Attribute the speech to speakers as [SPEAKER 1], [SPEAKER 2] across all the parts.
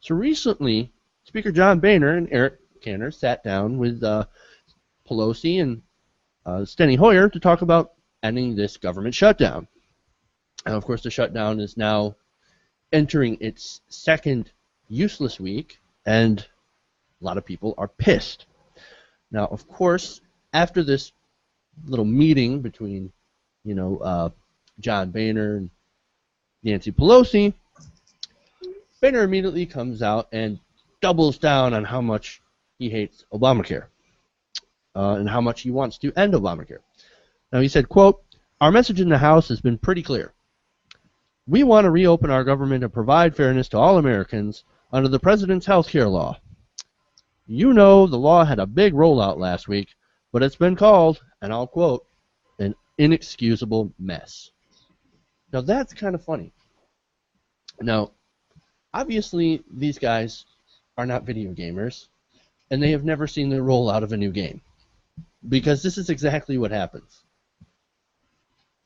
[SPEAKER 1] So recently, Speaker John Boehner and Eric Cantor sat down with Pelosi and Steny Hoyer to talk about ending this government shutdown. And of course, the shutdown is now entering its second useless week, and a lot of people are pissed. Now, of course, after this little meeting between, John Boehner and Nancy Pelosi, Boehner immediately comes out and doubles down on how much he hates Obamacare and how much he wants to end Obamacare. Now, he said, quote, "Our message in the House has been pretty clear. We want to reopen our government and provide fairness to all Americans under the President's health care law. You know the law had a big rollout last week, but it's been called, and I'll quote, an inexcusable mess." Now, that's kind of funny. Now, obviously, these guys are not video gamers, and they have never seen the rollout of a new game, because this is exactly what happens.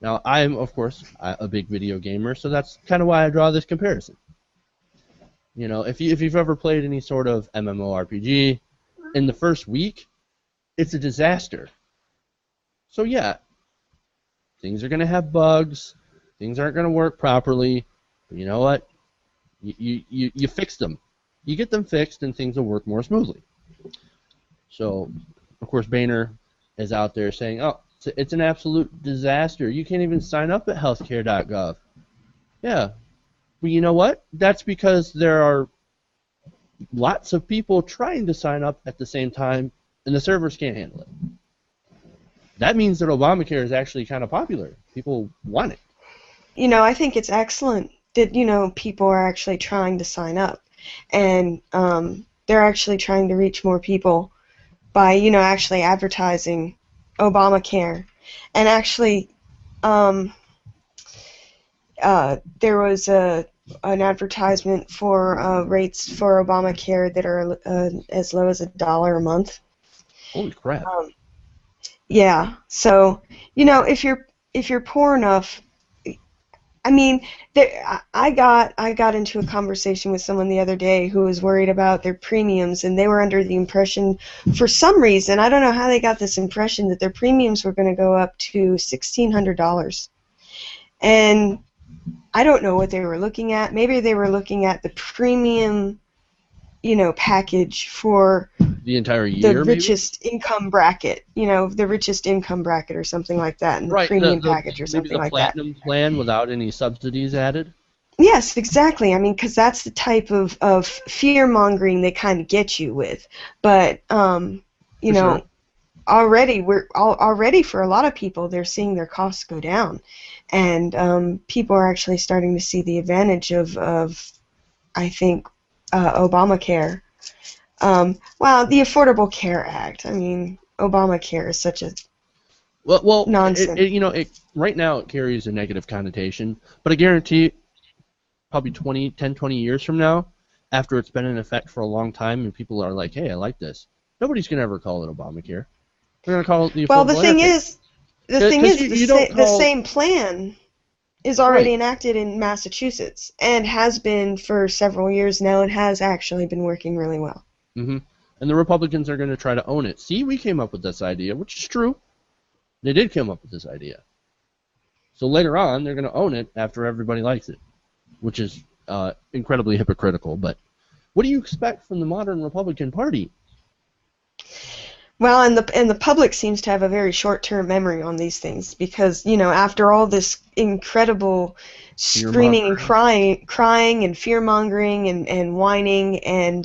[SPEAKER 1] Now, I'm, of course, a big video gamer, so that's kind of why I draw this comparison. If you've ever played any sort of MMORPG, in the first week, it's a disaster. So yeah, things are going to have bugs, things aren't going to work properly, but you know what? You fix them. You get them fixed, and things will work more smoothly. So, of course, Boehner is out there saying, oh, it's an absolute disaster. You can't even sign up at healthcare.gov. Yeah. Well, you know what? That's because there are lots of people trying to sign up at the same time, and the servers can't handle it. That means that Obamacare is actually kind of popular. People want it.
[SPEAKER 2] I think it's excellent that, people are actually trying to sign up. And they're actually trying to reach more people by, actually advertising Obamacare. And actually, there was an advertisement for rates for Obamacare that are as low as $1 a month.
[SPEAKER 1] Holy crap!
[SPEAKER 2] Yeah. So if you're poor enough, I mean, I got into a conversation with someone the other day who was worried about their premiums, and they were under the impression, for some reason, I don't know how they got this impression, that their premiums were going to go up to $1,600. And I don't know what they were looking at. Maybe they were looking at the premium, package for
[SPEAKER 1] the entire year,
[SPEAKER 2] the richest income bracket, the richest income bracket or something like that, and the premium package or something like that.
[SPEAKER 1] Maybe the platinum plan without any subsidies added?
[SPEAKER 2] Yes, exactly. I mean, because that's the type of fear-mongering they kind of get you with. But,
[SPEAKER 1] Sure.
[SPEAKER 2] already for a lot of people, they're seeing their costs go down. And people are actually starting to see the advantage of I think, Obamacare. Well, the Affordable Care Act. I mean, Obamacare is such a nonsense.
[SPEAKER 1] Right now it carries a negative connotation, but I guarantee probably 10, 20 years from now, after it's been in effect for a long time and people are like, hey, I like this, nobody's going to ever call it Obamacare. They're going to call it the Affordable
[SPEAKER 2] Well, the thing
[SPEAKER 1] Care
[SPEAKER 2] is, the same plan is already enacted in Massachusetts and has been for several years now and has actually been working really well.
[SPEAKER 1] Mm-hmm. And the Republicans are going to try to own it. See, we came up with this idea, which is true. They did come up with this idea. So later on, they're going to own it after everybody likes it, which is incredibly hypocritical. But what do you expect from the modern Republican Party?
[SPEAKER 2] Well, and the public seems to have a very short-term memory on these things because, after all this incredible screaming and crying and fear-mongering and whining and,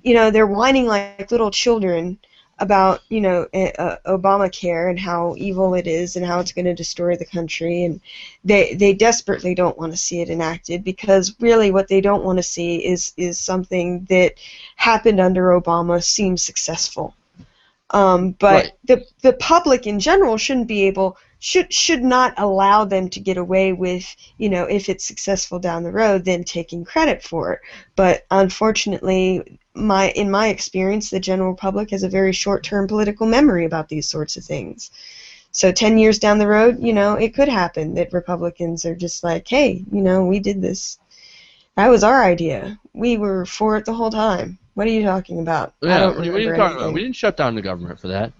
[SPEAKER 2] they're whining like little children about, Obamacare and how evil it is and how it's going to destroy the country, and they desperately don't want to see it enacted because really what they don't want to see is something that happened under Obama seems successful. But the public in general should not allow them to get away with, if it's successful down the road, then taking credit for it. But unfortunately, in my experience, the general public has a very short-term political memory about these sorts of things. So 10 years down the road, it could happen that Republicans are just like, hey, we did this. That was our idea. We were for it the whole time. What are you talking about? I
[SPEAKER 1] Yeah,
[SPEAKER 2] don't
[SPEAKER 1] what are you
[SPEAKER 2] remember
[SPEAKER 1] talking about? We
[SPEAKER 2] anything.
[SPEAKER 1] didn't shut down the government for that.